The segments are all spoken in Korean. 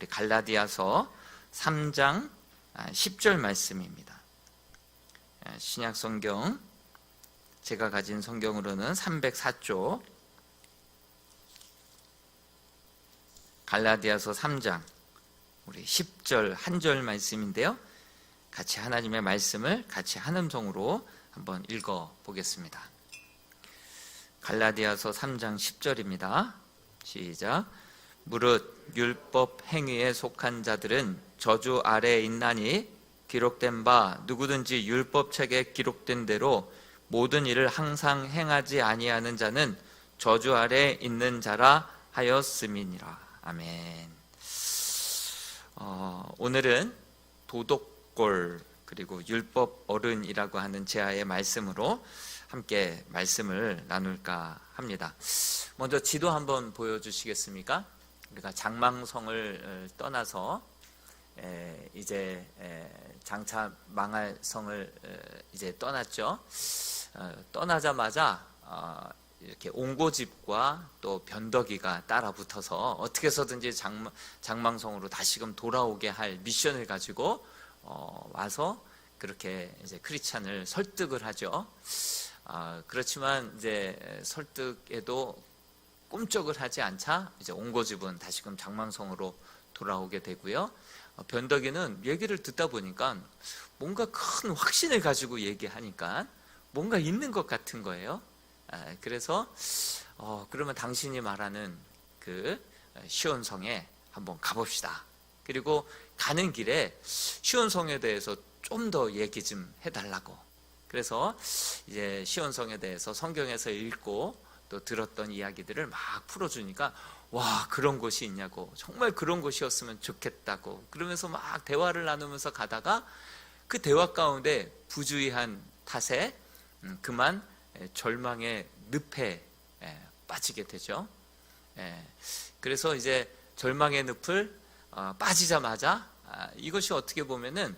우리 갈라디아서 3장 10절 말씀입니다. 신약 성경 제가 가진 성경으로는 304쪽 갈라디아서 3장 우리 10절 한 절 말씀인데요, 같이 하나님의 말씀을 같이 한 음성으로 한번 읽어 보겠습니다. 갈라디아서 3장 10절입니다. 시작. 무릇 율법 행위에 속한 자들은 저주 아래에 있나니 기록된 바 누구든지 율법책에 기록된 대로 모든 일을 항상 행하지 아니하는 자는 저주 아래에 있는 자라 하였음이니라. 아멘. 오늘은 도덕골 그리고 율법 어른이라고 하는 제아의 말씀으로 함께 말씀을 나눌까 합니다. 먼저 지도 한번 보여주시겠습니까? 우리가 장망성을 떠나서 이제 장차 망할 성을 이제 떠났죠. 떠나자마자 이렇게 옹고집과 또 변덕이가 따라 붙어서 어떻게 해서든지 장망성으로 다시금 돌아오게 할 미션을 가지고 와서 그렇게 이제 크리스찬을 설득을 하죠. 그렇지만 이제 설득에도 꿈쩍을 하지 않자 이제 옹고집은 다시금 장망성으로 돌아오게 되고요. 변덕이는 얘기를 듣다 보니까 뭔가 큰 확신을 가지고 얘기하니까 뭔가 있는 것 같은 거예요. 그래서 그러면 당신이 말하는 그 시온성에 한번 가봅시다. 그리고 가는 길에 시온성에 대해서 좀 더 얘기 좀 해달라고. 그래서 이제 시온성에 대해서 성경에서 읽고 또 들었던 이야기들을 막 풀어주니까 와, 그런 곳이 있냐고, 정말 그런 곳이었으면 좋겠다고 그러면서 막 대화를 나누면서 가다가 그 대화 가운데 부주의한 탓에 그만 절망의 늪에 빠지게 되죠. 그래서 이제 절망의 늪을 빠지자마자 이것이 어떻게 보면은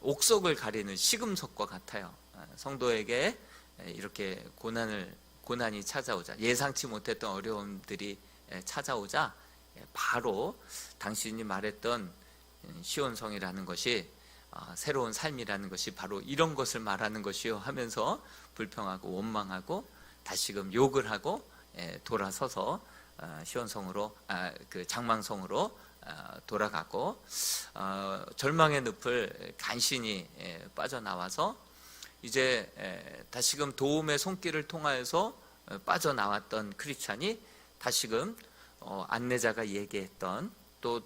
옥석을 가리는 시금석과 같아요. 성도에게 이렇게 고난이 찾아오자, 예상치 못했던 어려움들이 찾아오자 바로 당신이 말했던 시온성이라는 것이 새로운 삶이라는 것이 바로 이런 것을 말하는 것이요 하면서 불평하고 원망하고 다시금 욕을 하고 돌아서서 시온성으로 그 장망성으로 돌아가고 절망의 늪을 간신히 빠져나와서 이제 다시금 도움의 손길을 통하여서 빠져나왔던 크리스찬이 다시금 안내자가 얘기했던 또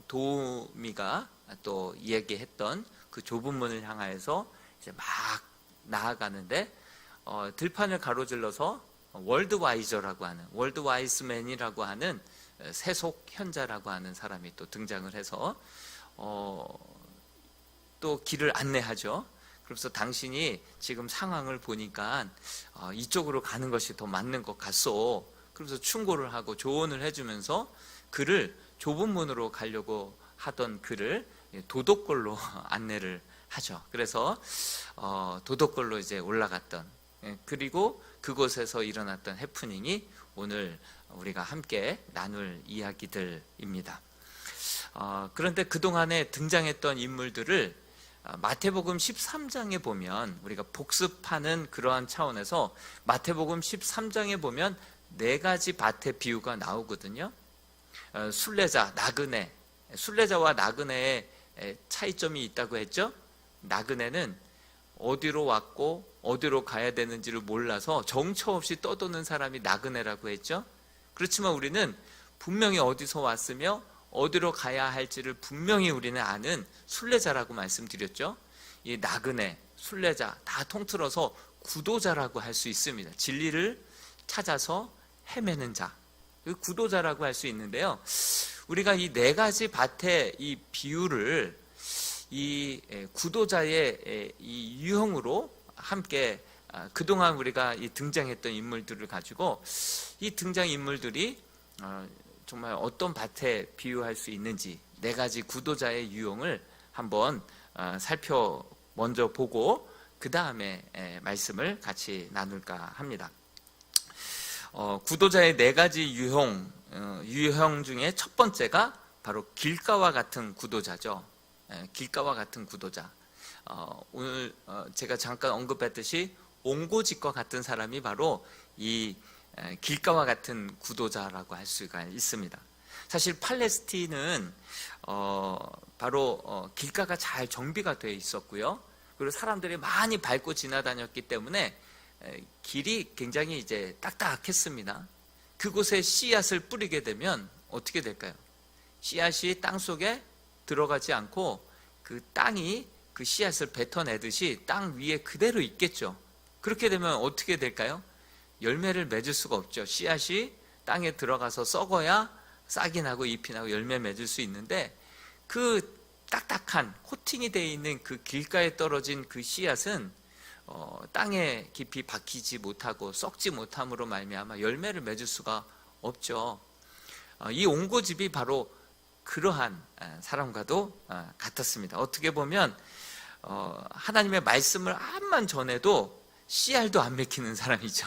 도우미가 또 얘기했던 그 좁은 문을 향하여서 이제 막 나아가는데 들판을 가로질러서 월드와이스맨이라고 하는 세속 현자라고 하는 사람이 또 등장을 해서 또 길을 안내하죠. 그래서 당신이 지금 상황을 보니까 이쪽으로 가는 것이 더 맞는 것 같소. 그래서 충고를 하고 조언을 해주면서 그를 좁은 문으로 가려고 하던 그를 도덕골로 안내를 하죠. 그래서 도덕골로 이제 올라갔던, 그리고 그곳에서 일어났던 해프닝이 오늘 우리가 함께 나눌 이야기들입니다. 그런데 그동안에 등장했던 인물들을 마태복음 13장에 보면, 우리가 복습하는 그러한 차원에서 마태복음 13장에 보면 4가지 밭의 비유가 나오거든요. 순례자, 나그네. 순례자와 나그네의 차이점이 있다고 했죠. 나그네는 어디로 왔고 어디로 가야 되는지를 몰라서 정처 없이 떠도는 사람이 나그네라고 했죠. 그렇지만 우리는 분명히 어디서 왔으며 어디로 가야 할지를 분명히 우리는 아는 순례자라고 말씀드렸죠. 이 나그네, 순례자 다 통틀어서 구도자라고 할 수 있습니다. 진리를 찾아서 헤매는 자, 구도자라고 할 수 있는데요. 우리가 이 4가지 밭의 이 비유를 이 구도자의 이 유형으로 함께 그동안 우리가 이 등장했던 인물들을 가지고 이 등장인물들이 정말 어떤 밭에 비유할 수 있는지 4가지 구도자의 유형을 한번 먼저 보고 그 다음에 말씀을 같이 나눌까 합니다. 구도자의 네 가지 유형 중에 첫 번째가 바로 길가와 같은 구도자죠. 길가와 같은 구도자. 오늘 제가 잠깐 언급했듯이 옹고집과 같은 사람이 바로 이 길가와 같은 구도자라고 할 수가 있습니다. 사실 팔레스틴은 바로 길가가 잘 정비가 되어 있었고요. 그리고 사람들이 많이 밟고 지나다녔기 때문에 길이 굉장히 이제 딱딱했습니다. 그곳에 씨앗을 뿌리게 되면 어떻게 될까요? 씨앗이 땅 속에 들어가지 않고 그 땅이 그 씨앗을 뱉어내듯이 땅 위에 그대로 있겠죠. 그렇게 되면 어떻게 될까요? 열매를 맺을 수가 없죠. 씨앗이 땅에 들어가서 썩어야 싹이 나고 잎이 나고 열매 맺을 수 있는데, 그 딱딱한 코팅이 되어 있는 그 길가에 떨어진 그 씨앗은 땅에 깊이 박히지 못하고 썩지 못함으로 말미암아 열매를 맺을 수가 없죠. 이 옹고집이 바로 그러한 사람과도 같았습니다. 어떻게 보면 하나님의 말씀을 암만 전해도 씨알도 안 맥히는 사람이죠.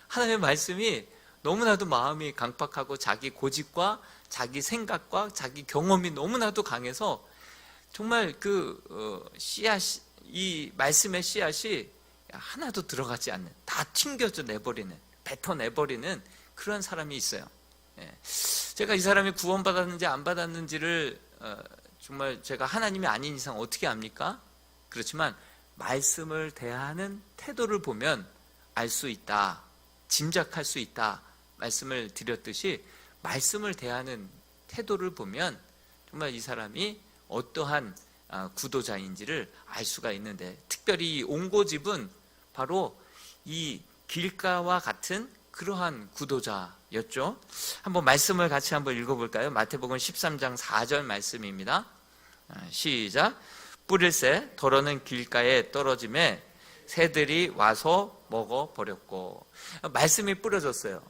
하나님의 말씀이 너무나도 마음이 강팍하고 자기 고집과 자기 생각과 자기 경험이 너무나도 강해서 정말 그 이 말씀의 씨앗이 하나도 들어가지 않는, 다 튕겨져 내버리는, 뱉어내버리는 그런 사람이 있어요. 제가 이 사람이 구원받았는지 안 받았는지를 정말 제가 하나님이 아닌 이상 어떻게 압니까? 그렇지만 말씀을 대하는 태도를 보면 알 수 있다, 짐작할 수 있다 말씀을 드렸듯이, 말씀을 대하는 태도를 보면 정말 이 사람이 어떠한 구도자인지를 알 수가 있는데, 특별히 이 옹고집은 바로 이 길가와 같은 그러한 구도자였죠. 한번 말씀을 같이 한번 읽어볼까요? 마태복음 13장 4절 말씀입니다. 시작. 뿌릴새 더러는 길가에 떨어짐에 새들이 와서 먹어버렸고. 말씀이 뿌려졌어요.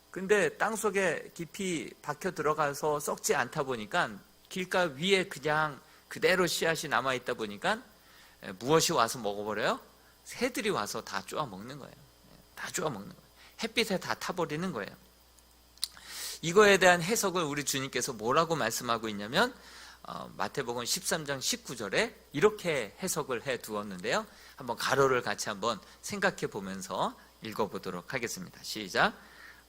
근데 땅속에 깊이 박혀 들어가서 썩지 않다 보니까, 길가 위에 그냥 그대로 씨앗이 남아있다 보니까 무엇이 와서 먹어버려요? 새들이 와서 다 쪼아 먹는 거예요. 다 쪼아 먹는 거예요. 햇빛에 다 타버리는 거예요. 이거에 대한 해석을 우리 주님께서 뭐라고 말씀하고 있냐면, 마태복음 13장 19절에 이렇게 해석을 해 두었는데요. 한번 가로를 같이 한번 생각해 보면서 읽어보도록 하겠습니다. 시작.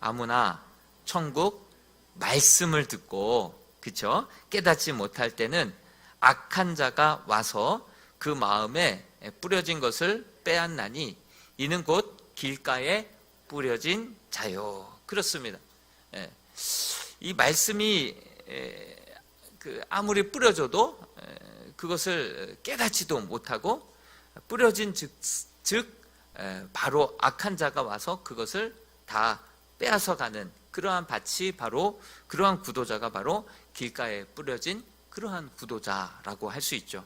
아무나 천국 말씀을 듣고, 그쵸? 깨닫지 못할 때는 악한 자가 와서 그 마음에 뿌려진 것을 빼앗나니 이는 곧 길가에 뿌려진 자요. 그렇습니다. 이 말씀이 아무리 뿌려져도 그것을 깨닫지도 못하고, 뿌려진 즉 바로 악한 자가 와서 그것을 다 빼앗아가는 그러한 밭이 바로, 그러한 구도자가 바로 길가에 뿌려진 그러한 구도자라고 할 수 있죠.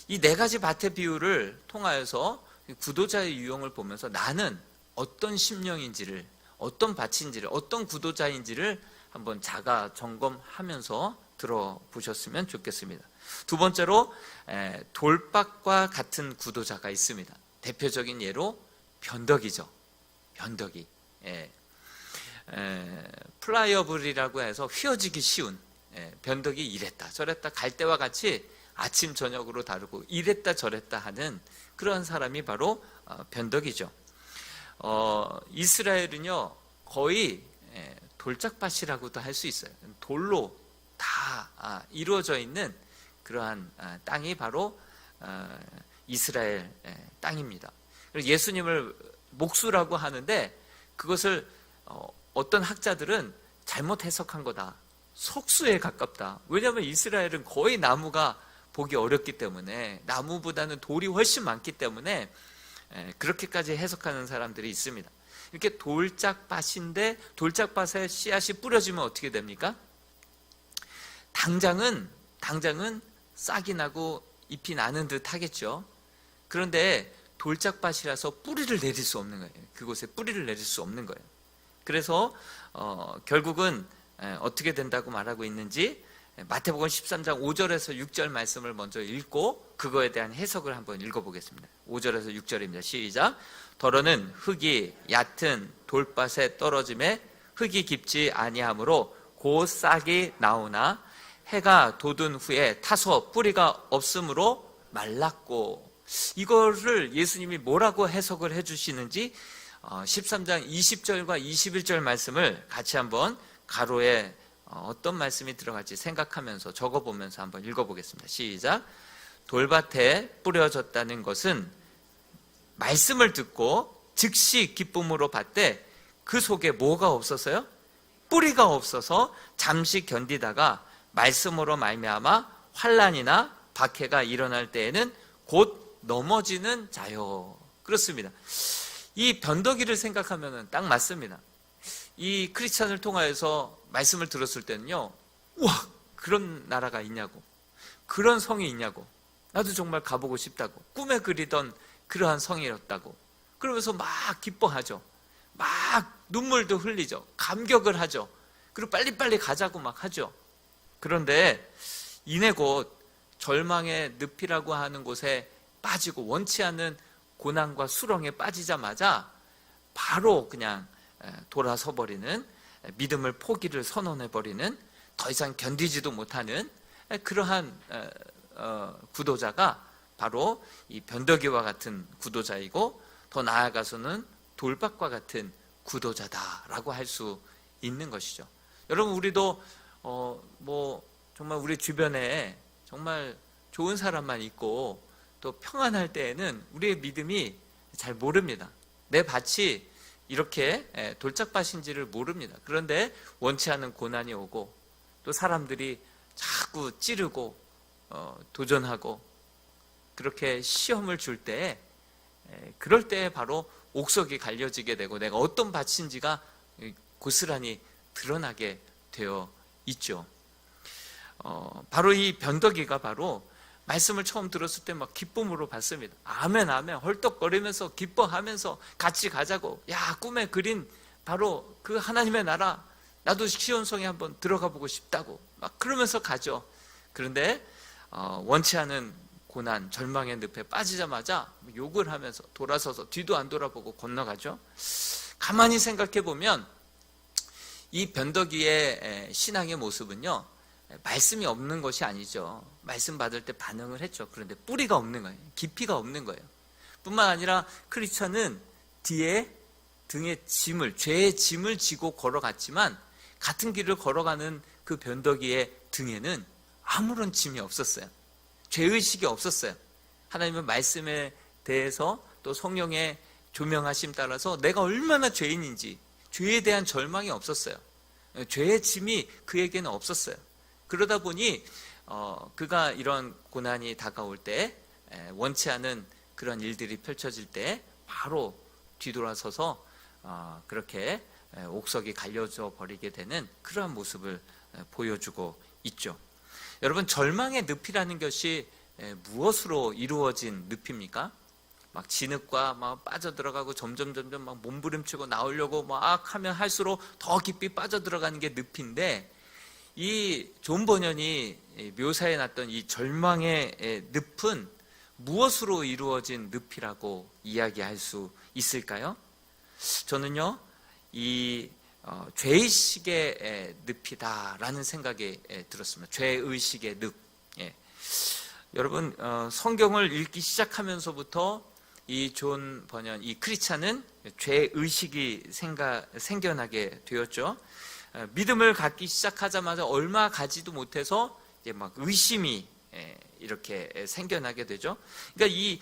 이 네 가지 밭의 비유를 통하여서 구도자의 유형을 보면서 나는 어떤 심령인지를, 어떤 밭인지를, 어떤 구도자인지를 한번 자가 점검하면서 들어보셨으면 좋겠습니다. 두 번째로 돌박과 같은 구도자가 있습니다. 대표적인 예로 변덕이죠. 변덕이. 플라이어블이라고 해서 휘어지기 쉬운, 변덕이 이랬다 저랬다 갈 때와 같이 아침 저녁으로 다르고 이랬다 저랬다 하는 그런 사람이 바로 변덕이죠. 이스라엘은요 거의 돌짝밭이라고도 할 수 있어요. 돌로 다 이루어져 있는 그러한 땅이 바로 이스라엘 땅입니다. 예수님을 목수라고 하는데, 그것을 어떤 학자들은 잘못 해석한 거다, 석수에 가깝다. 왜냐하면 이스라엘은 거의 나무가 보기 어렵기 때문에, 나무보다는 돌이 훨씬 많기 때문에 그렇게까지 해석하는 사람들이 있습니다. 이렇게 돌짝밭인데, 돌짝밭에 씨앗이 뿌려지면 어떻게 됩니까? 당장은 싹이 나고 잎이 나는 듯 하겠죠. 그런데 돌짝밭이라서 뿌리를 내릴 수 없는 거예요. 그곳에 뿌리를 내릴 수 없는 거예요. 그래서 결국은 어떻게 된다고 말하고 있는지 마태복음 13장 5절에서 6절 말씀을 먼저 읽고 그거에 대한 해석을 한번 읽어보겠습니다. 5절에서 6절입니다. 시작. 더러는 흙이 얕은 돌밭에 떨어짐에 흙이 깊지 아니하므로 곧 싹이 나오나 해가 돋은 후에 타서 뿌리가 없으므로 말랐고, 이거를 예수님이 뭐라고 해석을 해주시는지 13장 20절과 21절 말씀을 같이 한번 가로에 어떤 말씀이 들어갈지 생각하면서 적어보면서 한번 읽어보겠습니다. 시작. 돌밭에 뿌려졌다는 것은 말씀을 듣고 즉시 기쁨으로 받되 그 속에 뭐가 없어서요? 뿌리가 없어서 잠시 견디다가 말씀으로 말미암아 환난이나 박해가 일어날 때에는 곧 넘어지는 자요. 그렇습니다. 이 변덕이를 생각하면 딱 맞습니다. 이 크리스찬을 통하여서 말씀을 들었을 때는요, 우와, 그런 나라가 있냐고, 그런 성이 있냐고, 나도 정말 가보고 싶다고, 꿈에 그리던 그러한 성이었다고, 그러면서 막 기뻐하죠. 막 눈물도 흘리죠. 감격을 하죠. 그리고 빨리빨리 가자고 막 하죠. 그런데 이내 곧 절망의 늪이라고 하는 곳에 빠지고 원치 않는 고난과 수렁에 빠지자마자 바로 그냥 돌아서 버리는, 믿음을 포기를 선언해 버리는, 더 이상 견디지도 못하는 그러한 구도자가 바로 이 변덕이와 같은 구도자이고, 더 나아가서는 돌밭과 같은 구도자다라고 할 수 있는 것이죠. 여러분, 우리도 정말 우리 주변에 정말 좋은 사람만 있고 또 평안할 때에는 우리의 믿음이 잘 모릅니다. 내 밭이 이렇게 돌짝밭인지를 모릅니다. 그런데 원치 않은 고난이 오고 또 사람들이 자꾸 찌르고 도전하고 그렇게 시험을 줄 때, 그럴 때 바로 옥석이 갈려지게 되고 내가 어떤 밭인지가 고스란히 드러나게 되어 있죠. 바로 이 변덕이가 바로 말씀을 처음 들었을 때 막 기쁨으로 받습니다. 아멘 아멘 헐떡거리면서 기뻐하면서 같이 가자고, 야, 꿈에 그린 바로 그 하나님의 나라, 나도 시온성에 한번 들어가 보고 싶다고 막 그러면서 가죠. 그런데 원치 않은 고난, 절망의 늪에 빠지자마자 욕을 하면서 돌아서서 뒤도 안 돌아보고 건너가죠. 가만히 생각해 보면 이 변덕이의 신앙의 모습은요, 말씀이 없는 것이 아니죠. 말씀 받을 때 반응을 했죠. 그런데 뿌리가 없는 거예요. 깊이가 없는 거예요. 뿐만 아니라 크리스천은 뒤에 등에 짐을, 죄의 짐을 지고 걸어갔지만 같은 길을 걸어가는 그 변덕이의 등에는 아무런 짐이 없었어요. 죄의식이 없었어요. 하나님의 말씀에 대해서 또 성령의 조명하심 따라서 내가 얼마나 죄인인지, 죄에 대한 절망이 없었어요. 죄의 짐이 그에게는 없었어요. 그러다 보니 그가 이런 고난이 다가올 때, 원치 않은 그런 일들이 펼쳐질 때 바로 뒤돌아서서 그렇게 옥석이 갈려져 버리게 되는 그러한 모습을 보여주고 있죠. 여러분, 절망의 늪이라는 것이 무엇으로 이루어진 늪입니까? 막 진흙과 막 빠져들어가고 점점 막 몸부림치고 나오려고 막 하면 할수록 더 깊이 빠져들어가는 게 늪인데, 이 존 버년이 묘사해 놨던 이 절망의 늪은 무엇으로 이루어진 늪이라고 이야기할 수 있을까요? 저는요, 이 죄의식의 늪이다라는 생각이 들었습니다. 죄의식의 늪. 여러분, 성경을 읽기 시작하면서부터 이 존 버년, 이 크리스찬은 죄의식이 생겨나게 되었죠. 믿음을 갖기 시작하자마자 얼마 가지도 못해서 이제 막 의심이 이렇게 생겨나게 되죠. 그러니까 이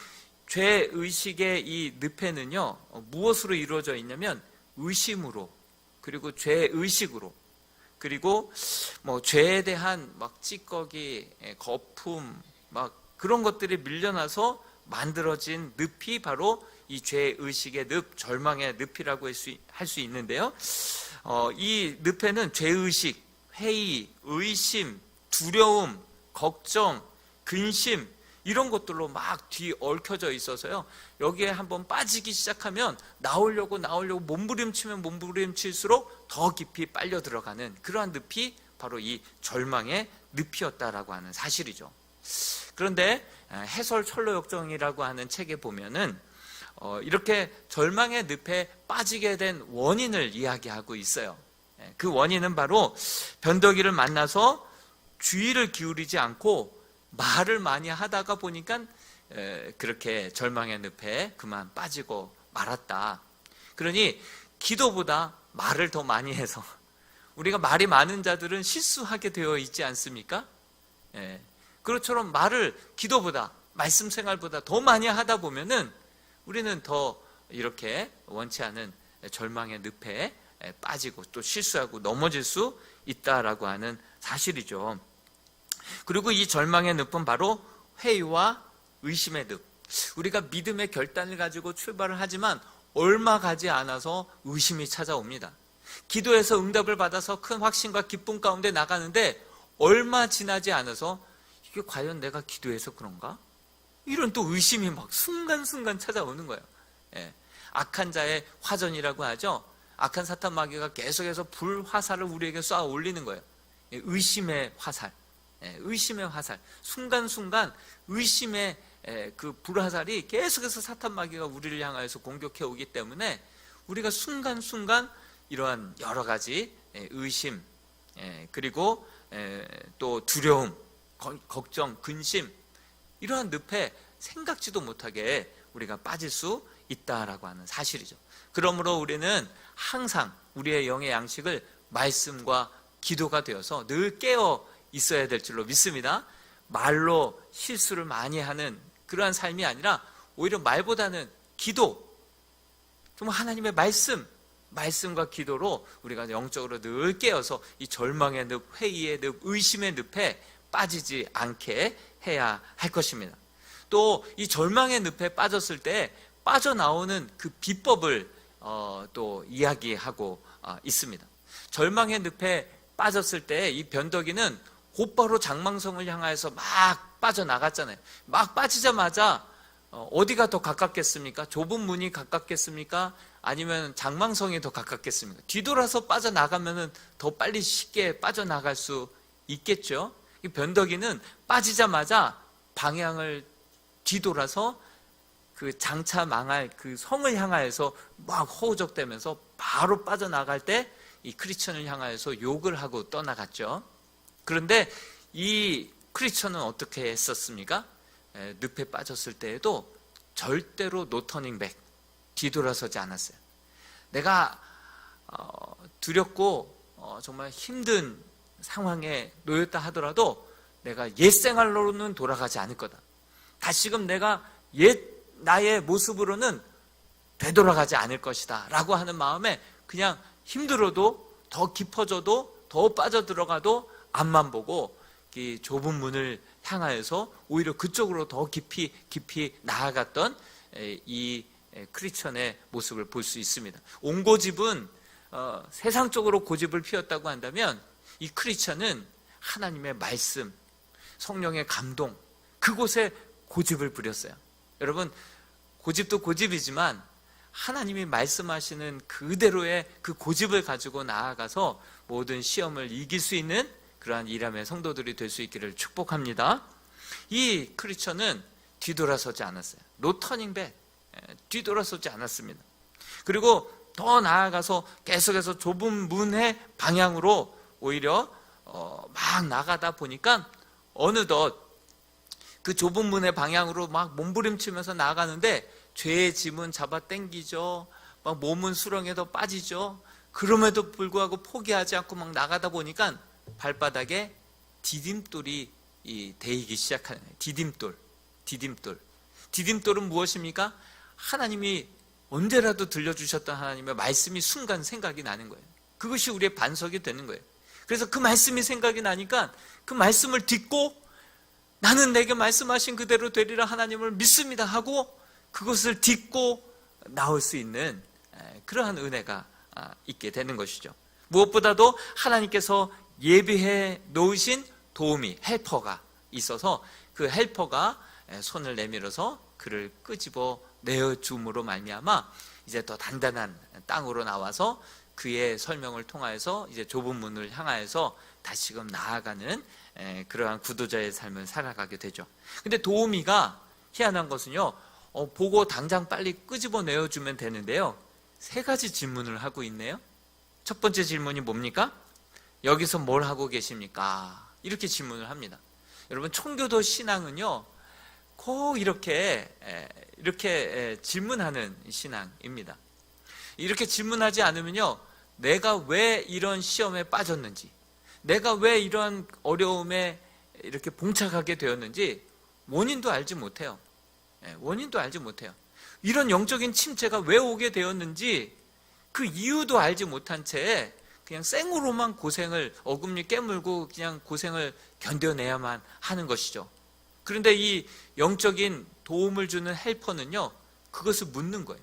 죄의식의 이 늪에는요, 무엇으로 이루어져 있냐면 의심으로, 그리고 죄의식으로, 그리고 뭐 죄에 대한 막 찌꺼기, 거품, 막 그런 것들이 밀려나서 만들어진 늪이 바로 이 죄의식의 늪, 절망의 늪이라고 할 수 있는데요. 이 늪에는 죄의식, 회의, 의심, 두려움, 걱정, 근심, 이런 것들로 막 뒤얽혀져 있어서요, 여기에 한번 빠지기 시작하면 나오려고 몸부림치면 몸부림칠수록 더 깊이 빨려 들어가는 그러한 늪이 바로 이 절망의 늪이었다라고 하는 사실이죠. 그런데 해설 철로역정이라고 하는 책에 보면은 이렇게 절망의 늪에 빠지게 된 원인을 이야기하고 있어요. 그 원인은 바로 변덕이를 만나서 주의를 기울이지 않고 말을 많이 하다가 보니까 그렇게 절망의 늪에 그만 빠지고 말았다. 그러니 기도보다 말을 더 많이 해서, 우리가 말이 많은 자들은 실수하게 되어 있지 않습니까? 그것처럼 말을 기도보다, 말씀 생활보다 더 많이 하다 보면은 우리는 더 이렇게 원치 않은 절망의 늪에 빠지고 또 실수하고 넘어질 수 있다라고 하는 사실이죠. 그리고 이 절망의 늪은 바로 회의와 의심의 늪. 우리가 믿음의 결단을 가지고 출발을 하지만 얼마 가지 않아서 의심이 찾아옵니다. 기도해서 응답을 받아서 큰 확신과 기쁨 가운데 나가는데 얼마 지나지 않아서 이게 과연 내가 기도해서 그런가? 이런 또 의심이 막 순간순간 찾아오는 거예요. 악한 자의 화전이라고 하죠. 악한 사탄 마귀가 계속해서 불화살을 우리에게 쏴 올리는 거예요. 의심의 화살. 의심의 화살. 순간순간 의심의 그 불화살이 계속해서 사탄 마귀가 우리를 향하여서 공격해 오기 때문에 우리가 순간순간 이러한 여러 가지 의심, 그리고 또 두려움, 걱정, 근심, 이러한 늪에 생각지도 못하게 우리가 빠질 수 있다라고 하는 사실이죠. 그러므로 우리는 항상 우리의 영의 양식을 말씀과 기도가 되어서 늘 깨어 있어야 될 줄로 믿습니다. 말로 실수를 많이 하는 그러한 삶이 아니라 오히려 말보다는 기도, 정말 하나님의 말씀과 기도로 우리가 영적으로 늘 깨어서 이 절망의 늪, 회의의 늪, 의심의 늪에 빠지지 않게 해야 할 것입니다. 또 이 절망의 늪에 빠졌을 때 빠져나오는 그 비법을 또 이야기하고 있습니다. 절망의 늪에 빠졌을 때 이 변덕이는 곧바로 장망성을 향하여서 막 빠져나갔잖아요. 막 빠지자마자 어디가 더 가깝겠습니까? 좁은 문이 가깝겠습니까? 아니면 장망성이 더 가깝겠습니까? 뒤돌아서 빠져나가면 더 빨리 쉽게 빠져나갈 수 있겠죠. 이 변덕이는 빠지자마자 방향을 뒤돌아서 그 장차 망할 그 성을 향하여서 막 허우적대면서 바로 빠져나갈 때 이 크리스천을 향하여서 욕을 하고 떠나갔죠. 그런데 이 크리스천은 어떻게 했었습니까? 늪에 빠졌을 때에도 절대로 노 터닝 백, 뒤돌아서지 않았어요. 내가 두렵고 정말 힘든 상황에 놓였다 하더라도 내가 옛 생활로는 돌아가지 않을 거다. 다시금 내가 옛 나의 모습으로는 되돌아가지 않을 것이다 라고 하는 마음에 그냥 힘들어도 더 깊어져도 더 빠져들어가도 앞만 보고 이 좁은 문을 향하여서 오히려 그쪽으로 더 깊이 나아갔던 이 크리스천의 모습을 볼 수 있습니다. 온 고집은 세상적으로 고집을 피웠다고 한다면 이 크리스천은 하나님의 말씀, 성령의 감동, 그곳에 고집을 부렸어요. 여러분, 고집도 고집이지만 하나님이 말씀하시는 그대로의 그 고집을 가지고 나아가서 모든 시험을 이길 수 있는 그러한 일함의 성도들이 될 수 있기를 축복합니다. 이 크리스천은 뒤돌아서지 않았어요. 노 터닝 백, 뒤돌아서지 않았습니다. 그리고 더 나아가서 계속해서 좁은 문의 방향으로 오히려 막 나가다 보니까 어느덧 그 좁은 문의 방향으로 막 몸부림치면서 나가는데 죄의 짐은 잡아 당기죠. 막 몸은 수렁에도 빠지죠. 그럼에도 불구하고 포기하지 않고 막 나가다 보니까 발바닥에 디딤돌이 데이기 시작하는 거예요. 디딤돌은 무엇입니까? 하나님이 언제라도 들려주셨던 하나님의 말씀이 순간 생각이 나는 거예요. 그것이 우리의 반석이 되는 거예요. 그래서 그 말씀이 생각이 나니까 그 말씀을 듣고 나는 내게 말씀하신 그대로 되리라 하나님을 믿습니다 하고 그것을 딛고 나올 수 있는 그러한 은혜가 있게 되는 것이죠. 무엇보다도 하나님께서 예비해 놓으신 도우미, 헬퍼가 있어서 그 헬퍼가 손을 내밀어서 그를 끄집어 내어줌으로 말미암아 이제 더 단단한 땅으로 나와서 그의 설명을 통하여서 이제 좁은 문을 향하여서 다시금 나아가는 그러한 구도자의 삶을 살아가게 되죠. 근데 도우미가 희한한 것은요, 보고 당장 빨리 끄집어 내어주면 되는데요, 3가지 질문을 하고 있네요. 첫 번째 질문이 뭡니까? 여기서 뭘 하고 계십니까? 이렇게 질문을 합니다. 여러분, 총교도 신앙은요, 꼭 이렇게 질문하는 신앙입니다. 이렇게 질문하지 않으면요, 내가 왜 이런 시험에 빠졌는지, 내가 왜 이런 어려움에 이렇게 봉착하게 되었는지 원인도 알지 못해요. 원인도 알지 못해요. 이런 영적인 침체가 왜 오게 되었는지 그 이유도 알지 못한 채 그냥 생으로만 고생을 어금니 깨물고 그냥 고생을 견뎌내야만 하는 것이죠. 그런데 이 영적인 도움을 주는 헬퍼는요, 그것을 묻는 거예요.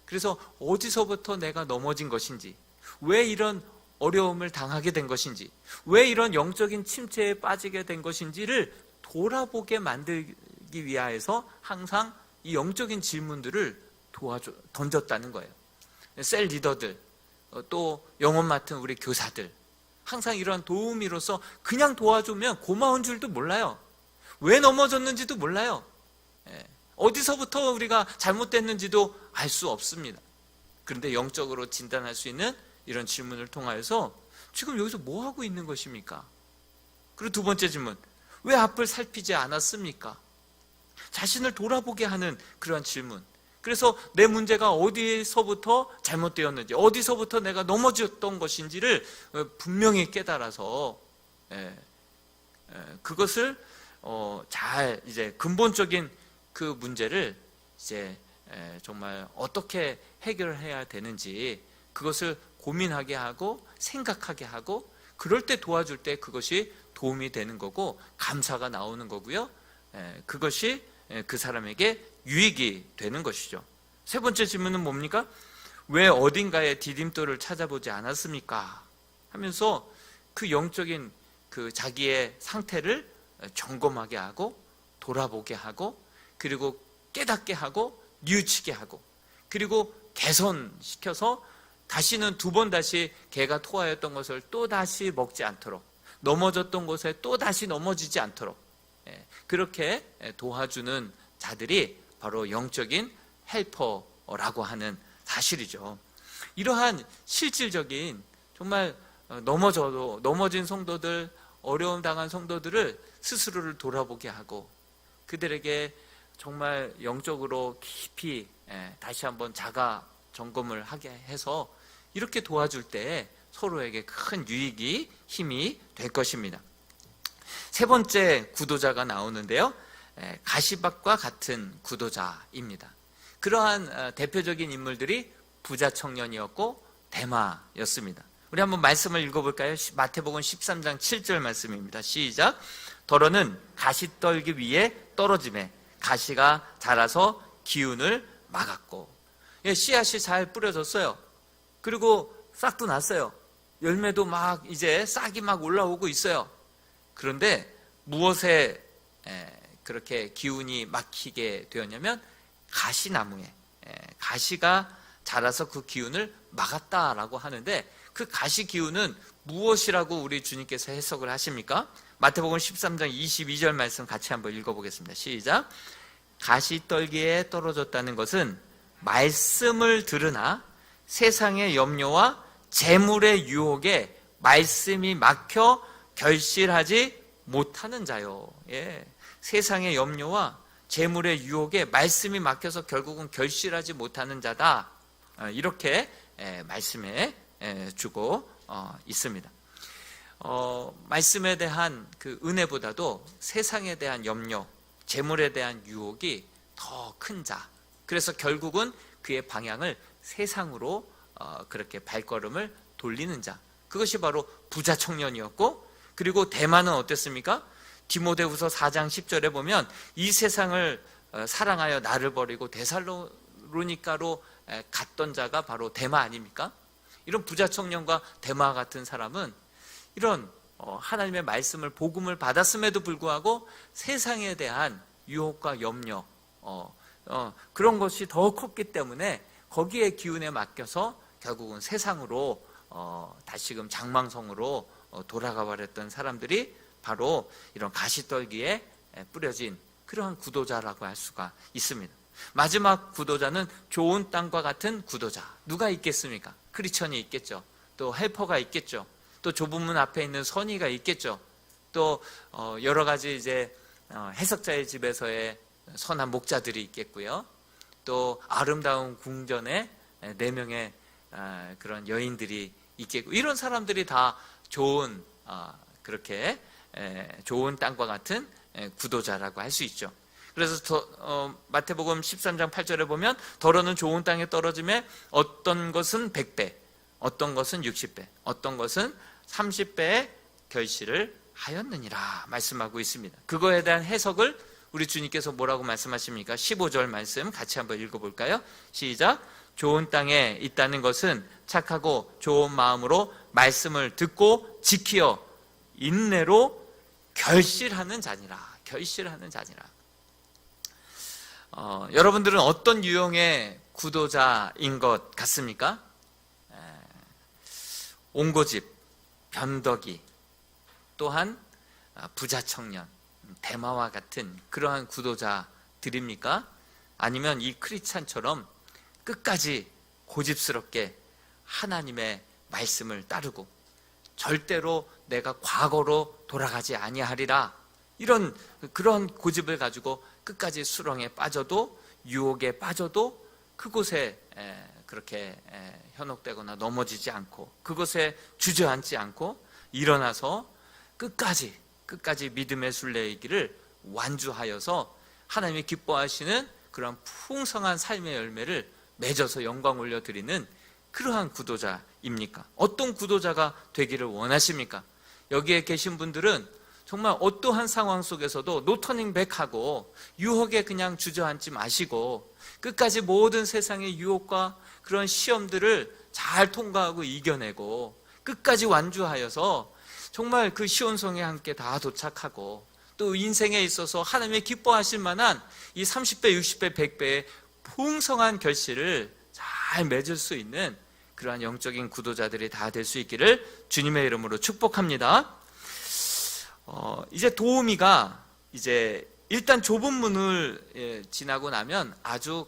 그래서 어디서부터 내가 넘어진 것인지, 왜 이런 어려움을 당하게 된 것인지, 왜 이런 영적인 침체에 빠지게 된 것인지를 돌아보게 만들기 위하여서 항상 이 영적인 질문들을 던졌다는 거예요. 셀 리더들, 또 영혼 맡은 우리 교사들, 항상 이런 도우미로서 그냥 도와주면 고마운 줄도 몰라요. 왜 넘어졌는지도 몰라요. 어디서부터 우리가 잘못됐는지도 알 수 없습니다. 그런데 영적으로 진단할 수 있는 이런 질문을 통하여서 지금 여기서 뭐 하고 있는 것입니까? 그리고 두 번째 질문, 왜 앞을 살피지 않았습니까? 자신을 돌아보게 하는 그런 질문. 그래서 내 문제가 어디서부터 잘못되었는지, 어디서부터 내가 넘어졌던 것인지를 분명히 깨달아서 그것을 잘 이제 근본적인 그 문제를 이제 정말 어떻게 해결해야 되는지 그것을 고민하게 하고 생각하게 하고, 그럴 때 도와줄 때 그것이 도움이 되는 거고 감사가 나오는 거고요. 그것이 그 사람에게 유익이 되는 것이죠. 세 번째 질문은 뭡니까? 왜 어딘가에 디딤돌을 찾아보지 않았습니까? 하면서 그 영적인 그 자기의 상태를 점검하게 하고 돌아보게 하고, 그리고 깨닫게 하고 뉘우치게 하고, 그리고 개선시켜서 다시는 두 번 다시 개가 토하였던 것을 또 다시 먹지 않도록, 넘어졌던 곳에 또 다시 넘어지지 않도록 그렇게 도와주는 자들이 바로 영적인 헬퍼라고 하는 사실이죠. 이러한 실질적인 정말 넘어진 성도들, 어려움 당한 성도들을 스스로를 돌아보게 하고 그들에게 정말 영적으로 깊이 다시 한번 자가 점검을 하게 해서 이렇게 도와줄 때 서로에게 큰 유익이, 힘이 될 것입니다. 세 번째 구도자가 나오는데요, 가시밭과 같은 구도자입니다. 그러한 대표적인 인물들이 부자 청년이었고 데마였습니다. 우리 한번 말씀을 읽어볼까요? 마태복음 13장 7절 말씀입니다. 시작. 더러는 가시떨기 위에 떨어짐에 가시가 자라서 기운을 막았고. 씨앗이 잘 뿌려졌어요. 그리고 싹도 났어요. 열매도 막 이제 싹이 막 올라오고 있어요. 그런데 무엇에 그렇게 기운이 막히게 되었냐면 가시나무에 가시가 자라서 그 기운을 막았다라고 하는데, 그 가시 기운은 무엇이라고 우리 주님께서 해석을 하십니까? 마태복음 13장 22절 말씀 같이 한번 읽어보겠습니다. 시작. 가시떨기에 떨어졌다는 것은 말씀을 들으나 세상의 염려와 재물의 유혹에 말씀이 막혀 결실하지 못하는 자요. 세상의 염려와 재물의 유혹에 말씀이 막혀서 결국은 결실하지 못하는 자다. 이렇게 말씀해 주고 있습니다. 말씀에 대한 그 은혜보다도 세상에 대한 염려, 재물에 대한 유혹이 더 큰 자. 그래서 결국은 그의 방향을 세상으로 그렇게 발걸음을 돌리는 자. 그것이 바로 부자 청년이었고, 그리고 데마는 어땠습니까? 디모데후서 4장 10절에 보면 이 세상을 사랑하여 나를 버리고 데살로니가로 갔던 자가 바로 데마 아닙니까? 이런 부자 청년과 데마 같은 사람은 이런 하나님의 말씀을, 복음을 받았음에도 불구하고 세상에 대한 유혹과 염려, 그런 것이 더 컸기 때문에 거기에 기운에 맡겨서 결국은 세상으로 다시금 장망성으로 돌아가 버렸던 사람들이 바로 이런 가시떨기에 뿌려진 그러한 구도자라고 할 수가 있습니다. 마지막 구도자는 좋은 땅과 같은 구도자. 누가 있겠습니까? 크리스천이 있겠죠. 또 헬퍼가 있겠죠. 또 좁은 문 앞에 있는 선의가 있겠죠. 또 여러 가지 이제 해석자의 집에서의 선한 목자들이 있겠고요. 또 아름다운 궁전에 4명의 그런 여인들이 있겠고, 이런 사람들이 다 좋은 그렇게 좋은 땅과 같은 구도자라고 할 수 있죠. 그래서 마태복음 13장 8절에 보면 더러는 좋은 땅에 떨어짐에 어떤 것은 100배, 어떤 것은 60배, 어떤 것은 30배의 결실을 하였느니라 말씀하고 있습니다. 그거에 대한 해석을 우리 주님께서 뭐라고 말씀하십니까? 15절 말씀 같이 한번 읽어볼까요? 시작. 좋은 땅에 있다는 것은 착하고 좋은 마음으로 말씀을 듣고 지키어 인내로 결실하는 자니라. 결실하는 자니라. 여러분들은 어떤 유형의 구도자인 것 같습니까? 옹고집, 변덕이, 또한 부자 청년, 대마와 같은 그러한 구도자들입니까? 아니면 이 크리스찬처럼 끝까지 고집스럽게 하나님의 말씀을 따르고 절대로 내가 과거로 돌아가지 아니하리라, 이런 그런 고집을 가지고 끝까지 수렁에 빠져도, 유혹에 빠져도 그곳에 그렇게 현혹되거나 넘어지지 않고, 그것에 주저앉지 않고 일어나서 끝까지 믿음의 순례의 길을 완주하여서 하나님이 기뻐하시는 그런 풍성한 삶의 열매를 맺어서 영광 올려드리는 그러한 구도자입니까? 어떤 구도자가 되기를 원하십니까? 여기에 계신 분들은 정말 어떠한 상황 속에서도 노터닝백하고 유혹에 그냥 주저앉지 마시고 끝까지 모든 세상의 유혹과 그런 시험들을 잘 통과하고 이겨내고 끝까지 완주하여서 정말 그 시온성에 함께 다 도착하고, 또 인생에 있어서 하나님의 기뻐하실 만한 이 30배, 60배, 100배의 풍성한 결실을 잘 맺을 수 있는 그러한 영적인 구도자들이 다 될 수 있기를 주님의 이름으로 축복합니다. 이제 도우미가 이제 일단 좁은 문을 지나고 나면 아주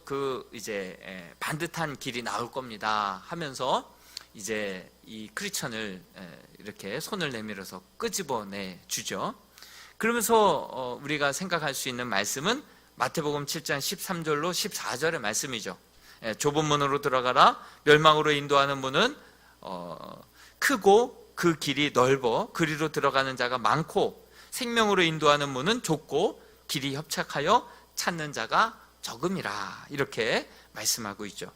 이제 반듯한 길이 나올 겁니다 하면서 이제 이 크리스천을 이렇게 손을 내밀어서 끄집어내 주죠. 그러면서 우리가 생각할 수 있는 말씀은 마태복음 7장 13절로 14절의 말씀이죠. 좁은 문으로 들어가라. 멸망으로 인도하는 문은 크고 그 길이 넓어 그리로 들어가는 자가 많고, 생명으로 인도하는 문은 좁고 길이 협착하여 찾는 자가 적음이라, 이렇게 말씀하고 있죠.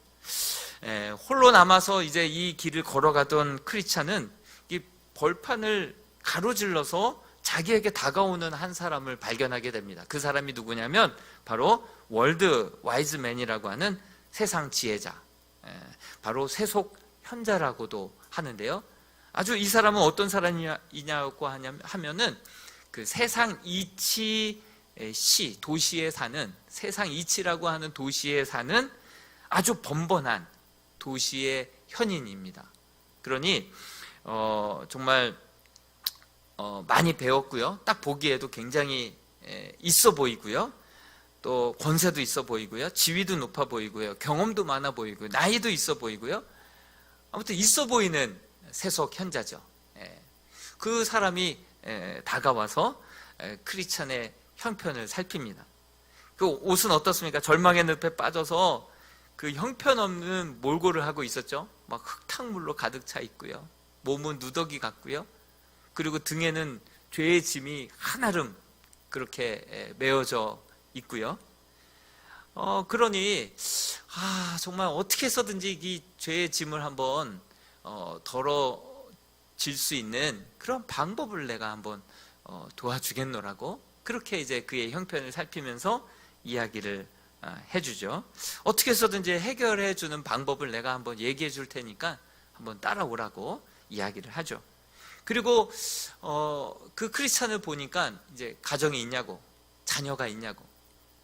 홀로 남아서 이제 이 길을 걸어가던 크리스찬은 이 벌판을 가로질러서 자기에게 다가오는 한 사람을 발견하게 됩니다. 그 사람이 누구냐면 바로 월드 와이즈맨이라고 하는 세상 지혜자, 바로 세속 현자라고도 하는데요. 아주 이 사람은 어떤 사람이냐고 하면은 그 세상 이치 시 도시에 사는, 세상 이치라고 하는 도시에 사는 아주 번번한 도시의 현인입니다. 그러니 정말 많이 배웠고요. 딱 보기에도 굉장히 있어 보이고요. 또 권세도 있어 보이고요. 지위도 높아 보이고요. 경험도 많아 보이고요. 나이도 있어 보이고요. 아무튼 있어 보이는 세속 현자죠. 그 사람이 다가와서 크리스찬의 형편을 살핍니다. 그 옷은 어떻습니까? 절망의 늪에 빠져서 그 형편없는 몰골을 하고 있었죠. 막 흙탕물로 가득 차 있고요. 몸은 누더기 같고요. 그리고 등에는 죄의 짐이 한아름 그렇게 메어져 있고요. 그러니 정말 어떻게 해서든지 이 죄의 짐을 한번 덜어질 수 있는 그런 방법을 내가 한번 도와주겠노라고, 그렇게 이제 그의 형편을 살피면서 이야기를 해주죠. 어떻게 해서든지 해결해 주는 방법을 내가 한번 얘기해 줄 테니까 한번 따라오라고 이야기를 하죠. 그리고 그 크리스찬을 보니까 이제 가정이 있냐고, 자녀가 있냐고.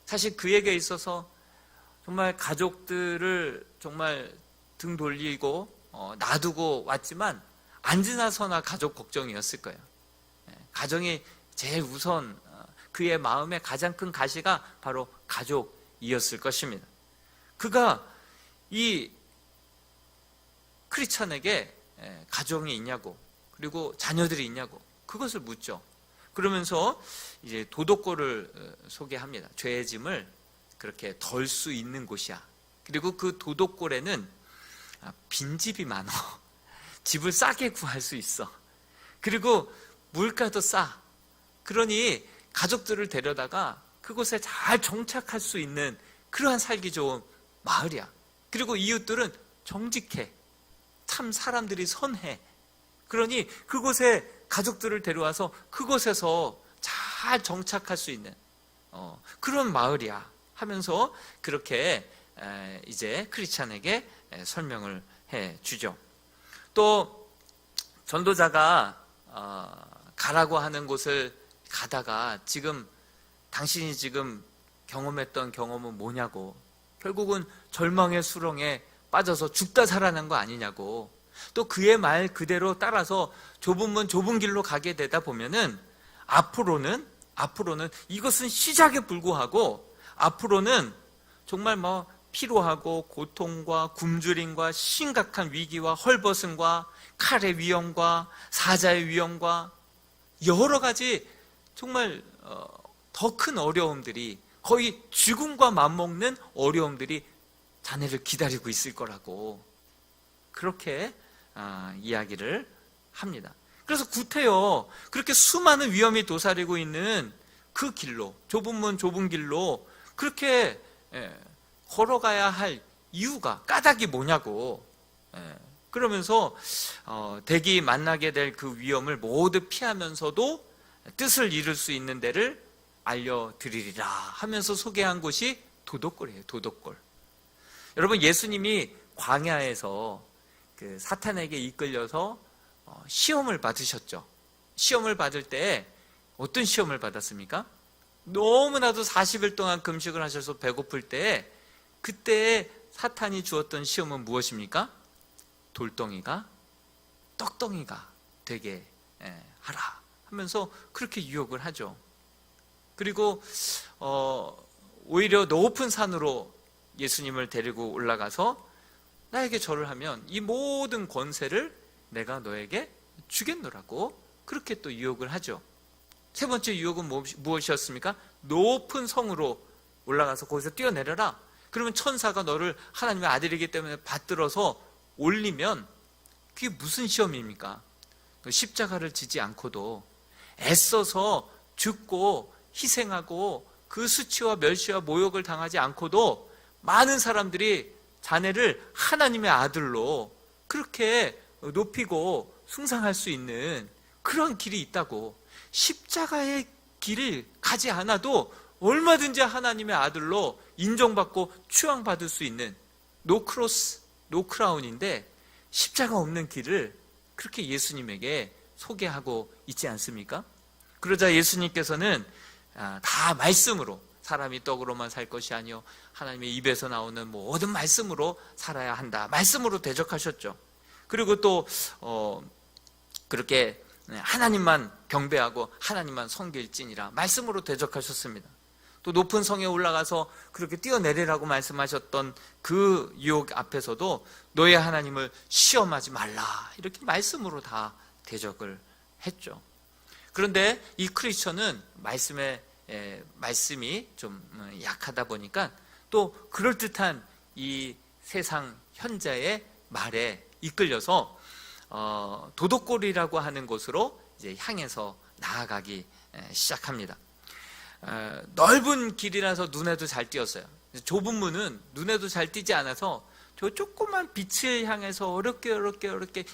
사실 그에게 있어서 정말 가족들을 정말 등 돌리고 놔두고 왔지만 안 지나서나 가족 걱정이었을 거예요. 가정이 제일 우선, 그의 마음에 가장 큰 가시가 바로 가족이었을 것입니다. 그가 이 크리스찬에게 가정이 있냐고, 그리고 자녀들이 있냐고, 그것을 묻죠. 그러면서 이제 도덕골을 소개합니다. 죄의 짐을 그렇게 덜 수 있는 곳이야. 그리고 그 도덕골에는 빈집이 많아. 집을 싸게 구할 수 있어. 그리고 물가도 싸. 그러니 가족들을 데려다가 그곳에 잘 정착할 수 있는 그러한 살기 좋은 마을이야. 그리고 이웃들은 정직해. 참 사람들이 선해. 그러니 그곳에 가족들을 데려와서 그곳에서 잘 정착할 수 있는 그런 마을이야 하면서 그렇게 이제 크리스찬에게 설명을 해 주죠. 또 전도자가 가라고 하는 곳을 가다가 당신이 지금 경험했던 경험은 뭐냐고, 결국은 절망의 수렁에 빠져서 죽다 살아난 거 아니냐고, 또 그의 말 그대로 따라서 좁은 문 좁은 길로 가게 되다 보면은 앞으로는 이것은 시작에 불구하고 앞으로는 정말 피로하고 고통과 굶주림과 심각한 위기와 헐벗음과 칼의 위험과 사자의 위험과 여러 가지 정말 더 큰 어려움들이, 거의 죽음과 맞먹는 어려움들이 자네를 기다리고 있을 거라고 그렇게 이야기를 합니다. 그래서 구태여 그렇게 수많은 위험이 도사리고 있는 그 길로, 좁은 문 좁은 길로 그렇게 걸어가야 할 이유가, 까닭이 뭐냐고, 그러면서 대기 만나게 될 그 위험을 모두 피하면서도 뜻을 이룰 수 있는 데를 알려드리리라 하면서 소개한 곳이 도덕골이에요. 도덕골. 여러분, 예수님이 광야에서 그 사탄에게 이끌려서 시험을 받으셨죠. 시험을 받을 때 어떤 시험을 받았습니까? 너무나도 40일 동안 금식을 하셔서 배고플 때, 그때 사탄이 주었던 시험은 무엇입니까? 돌덩이가 떡덩이가 되게 하라 하면서 그렇게 유혹을 하죠. 그리고 오히려 높은 산으로 예수님을 데리고 올라가서 나에게 절을 하면 이 모든 권세를 내가 너에게 주겠노라고 그렇게 또 유혹을 하죠. 세 번째 유혹은 무엇이었습니까? 높은 성으로 올라가서 거기서 뛰어내려라. 그러면 천사가 너를 하나님의 아들이기 때문에 받들어서 올리면, 그게 무슨 시험입니까? 십자가를 지지 않고도 애써서 죽고 희생하고 그 수치와 멸시와 모욕을 당하지 않고도 많은 사람들이 자네를 하나님의 아들로 그렇게 높이고 숭상할 수 있는 그런 길이 있다고. 십자가의 길을 가지 않아도 얼마든지 하나님의 아들로 인정받고 추앙받을 수 있는 노 크로스, 노 크라운인데 십자가 없는 길을 그렇게 예수님에게 소개하고 있지 않습니까? 그러자 예수님께서는 다 말씀으로, 사람이 떡으로만 살 것이 아니요 하나님의 입에서 나오는 모든 말씀으로 살아야 한다, 말씀으로 대적하셨죠. 그리고 또 그렇게 하나님만 경배하고 하나님만 섬길지니라 말씀으로 대적하셨습니다. 또 높은 성에 올라가서 그렇게 뛰어내리라고 말씀하셨던 그 유혹 앞에서도 너의 하나님을 시험하지 말라, 이렇게 말씀으로 다 대적을 했죠. 그런데 이 크리스천은 말씀이 좀 약하다 보니까 또 그럴듯한 이 세상 현자의 말에 이끌려서 도덕골이라고 하는 곳으로 이제 향해서 나아가기 시작합니다. 넓은 길이라서 눈에도 잘 띄었어요. 좁은 문은 눈에도 잘 띄지 않아서 저 조그만 빛을 향해서 어렵게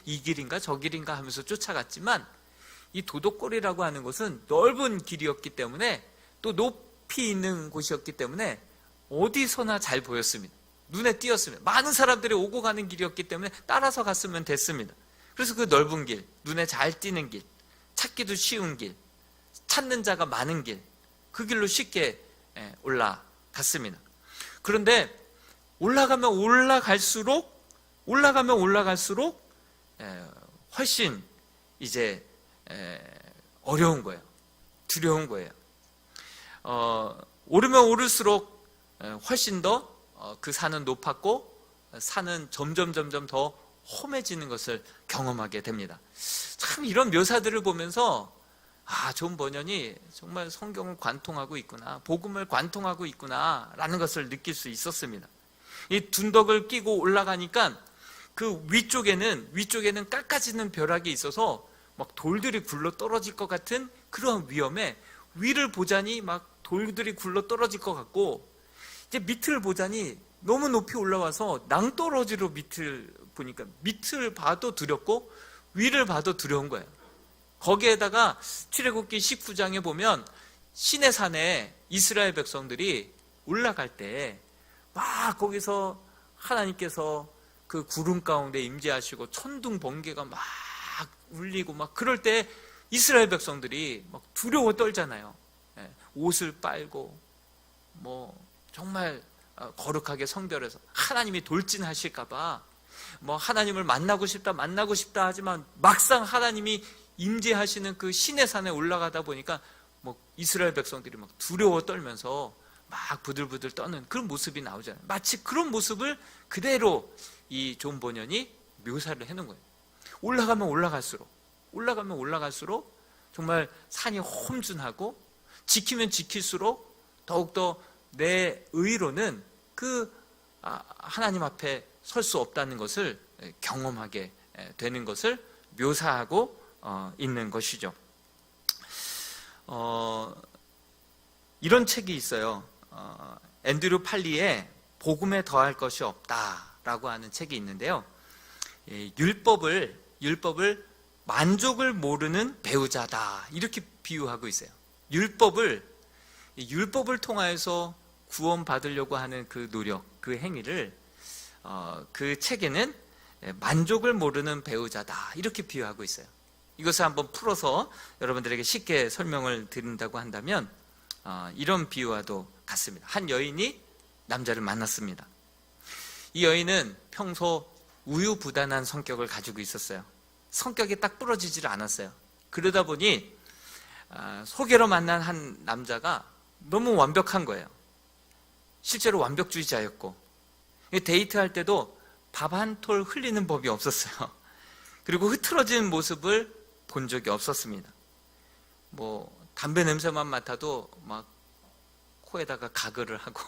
이 길인가 저 길인가 하면서 쫓아갔지만, 이 도덕골이라고 하는 곳은 넓은 길이었기 때문에 또 높이 있는 곳이었기 때문에 어디서나 잘 보였습니다. 눈에 띄었습니다. 많은 사람들이 오고 가는 길이었기 때문에 따라서 갔으면 됐습니다. 그래서 그 넓은 길, 눈에 잘 띄는 길, 찾기도 쉬운 길, 찾는 자가 많은 길, 그 길로 쉽게 올라갔습니다. 그런데 올라가면 올라갈수록 올라가면 올라갈수록 훨씬 이제 어려운 거예요. 두려운 거예요. 오르면 오를수록 훨씬 더 그 산은 높았고 산은 점점 더 험해지는 것을 경험하게 됩니다. 참 이런 묘사들을 보면서 존 버년이 정말 성경을 관통하고 있구나, 복음을 관통하고 있구나 라는 것을 느낄 수 있었습니다. 이 둔덕을 끼고 올라가니까 그 위쪽에는 깎아지는 벼락이 있어서 막 돌들이 굴러 떨어질 것 같은 그러한 위험에, 위를 보자니 막 돌들이 굴러 떨어질 것 같고, 이제 밑을 보자니 너무 높이 올라와서 낭떠러지로 밑을 보니까 밑을 봐도 두렵고 위를 봐도 두려운 거예요. 거기에다가 출애굽기 19장에 보면 시내산에 이스라엘 백성들이 올라갈 때 막 거기서 하나님께서 그 구름 가운데 임재하시고 천둥 번개가 막 울리고 막 그럴 때 이스라엘 백성들이 막 두려워 떨잖아요. 옷을 빨고 뭐 정말 거룩하게 성별해서 하나님이 돌진하실까봐 뭐 하나님을 만나고 싶다 하지만 막상 하나님이 임재하시는 그 시내산에 올라가다 보니까 뭐 이스라엘 백성들이 막 두려워 떨면서 막 부들부들 떠는 그런 모습이 나오잖아요. 마치 그런 모습을 그대로 이 존 버년이 묘사를 해놓은 거예요. 올라가면 올라갈수록 정말 산이 험준하고 지키면 지킬수록 더욱더 내 의로는 그 하나님 앞에 설 수 없다는 것을 경험하게 되는 것을 묘사하고 있는 것이죠. 이런 책이 있어요. 앤드류 팔리의 복음에 더할 것이 없다라고 하는 책이 있는데요. 율법을 만족을 모르는 배우자다 이렇게 비유하고 있어요. 율법을 통하여서 구원받으려고 하는 그 노력, 그 행위를 그 책에는 만족을 모르는 배우자다 이렇게 비유하고 있어요. 이것을 한번 풀어서 여러분들에게 쉽게 설명을 드린다고 한다면 이런 비유와도 같습니다. 한 여인이 남자를 만났습니다. 이 여인은 평소 우유부단한 성격을 가지고 있었어요. 성격이 딱 부러지질 않았어요. 그러다 보니 소개로 만난 한 남자가 너무 완벽한 거예요. 실제로 완벽주의자였고 데이트할 때도 밥 한 톨 흘리는 법이 없었어요. 그리고 흐트러진 모습을 본 적이 없었습니다. 뭐 담배 냄새만 맡아도 막 코에다가 가글을 하고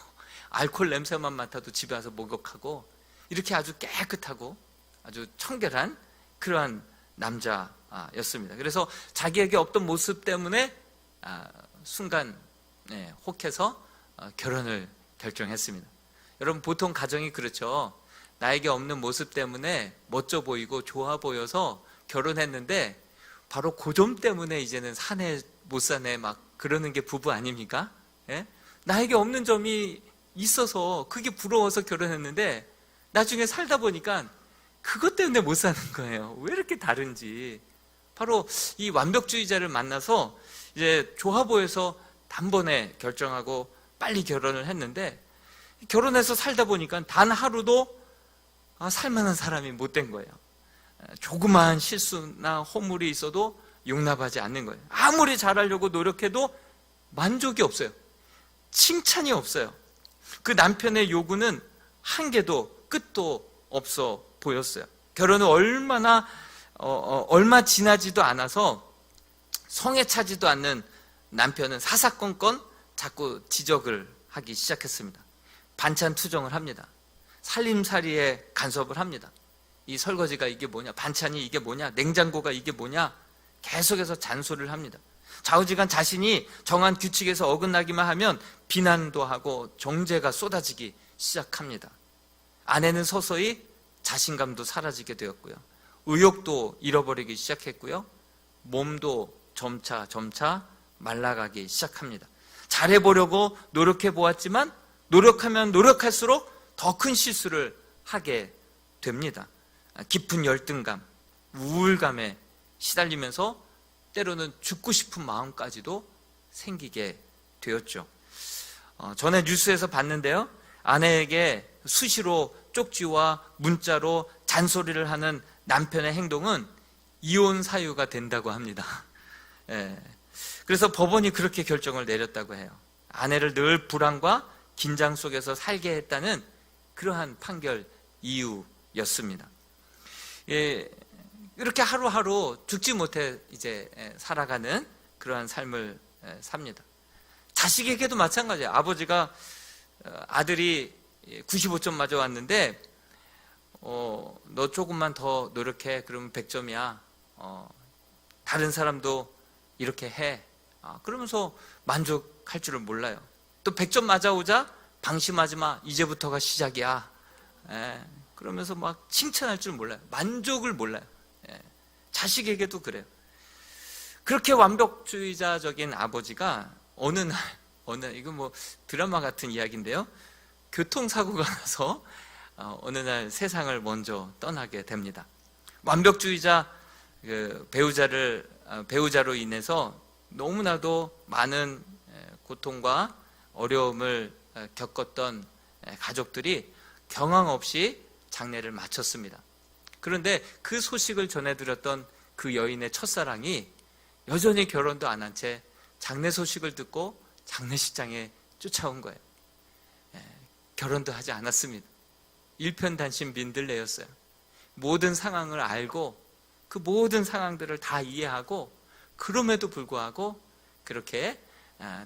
알코올 냄새만 맡아도 집에 와서 목욕하고 이렇게 아주 깨끗하고 아주 청결한 그러한 남자였습니다. 그래서 자기에게 없던 모습 때문에 순간 혹해서 결혼을 결정했습니다. 여러분 보통 가정이 그렇죠. 나에게 없는 모습 때문에 멋져 보이고 좋아 보여서 결혼했는데 바로 그 점 때문에 이제는 사내 못 사내 막 그러는 게 부부 아닙니까? 나에게 없는 점이 있어서 그게 부러워서 결혼했는데 나중에 살다 보니까 그것 때문에 못 사는 거예요. 왜 이렇게 다른지. 바로 이 완벽주의자를 만나서 이제 좋아 보여서 단번에 결정하고 빨리 결혼을 했는데 결혼해서 살다 보니까 단 하루도 살만한 사람이 못 된 거예요. 조그마한 실수나 허물이 있어도 용납하지 않는 거예요. 아무리 잘하려고 노력해도 만족이 없어요. 칭찬이 없어요. 그 남편의 요구는 한계도 끝도 없어 보였어요. 결혼은 얼마 지나지도 않아서 성에 차지도 않는 남편은 사사건건 자꾸 지적을 하기 시작했습니다. 반찬 투정을 합니다. 살림살이에 간섭을 합니다. 이 설거지가 이게 뭐냐, 반찬이 이게 뭐냐, 냉장고가 이게 뭐냐, 계속해서 잔소리를 합니다. 좌우지간 자신이 정한 규칙에서 어긋나기만 하면 비난도 하고 정죄가 쏟아지기 시작합니다. 아내는 서서히 자신감도 사라지게 되었고요. 의욕도 잃어버리기 시작했고요. 몸도 점차 말라가기 시작합니다. 잘해보려고 노력해보았지만 노력하면 노력할수록 더 큰 실수를 하게 됩니다. 깊은 열등감, 우울감에 시달리면서 때로는 죽고 싶은 마음까지도 생기게 되었죠. 전에 뉴스에서 봤는데요. 아내에게 수시로 쪽지와 문자로 잔소리를 하는 남편의 행동은 이혼 사유가 된다고 합니다. 예. 그래서 법원이 그렇게 결정을 내렸다고 해요. 아내를 늘 불안과 긴장 속에서 살게 했다는 그러한 판결 이유였습니다. 예, 이렇게 하루하루 죽지 못해 이제 살아가는 그러한 삶을 삽니다. 자식에게도 마찬가지예요. 아버지가 아들이 95점 맞아 왔는데 너 조금만 더 노력해. 그러면 100점이야. 다른 사람도 이렇게 해. 그러면서 만족할 줄을 몰라요. 또 100점 맞아오자 방심하지 마. 이제부터가 시작이야. 그러면서 막 칭찬할 줄 몰라요. 만족을 몰라요. 자식에게도 그래요. 그렇게 완벽주의자적인 아버지가 어느 날 이거 뭐 드라마 같은 이야기인데요. 교통사고가 나서 어느 날 세상을 먼저 떠나게 됩니다. 완벽주의자 배우자로 인해서 너무나도 많은 고통과 어려움을 겪었던 가족들이 경황 없이 장례를 마쳤습니다. 그런데 그 소식을 전해드렸던 그 여인의 첫사랑이 여전히 결혼도 안 한 채 장례 소식을 듣고 장례식장에 쫓아온 거예요. 결혼도 하지 않았습니다. 일편단심 민들레였어요. 모든 상황을 알고 그 모든 상황들을 다 이해하고 그럼에도 불구하고 그렇게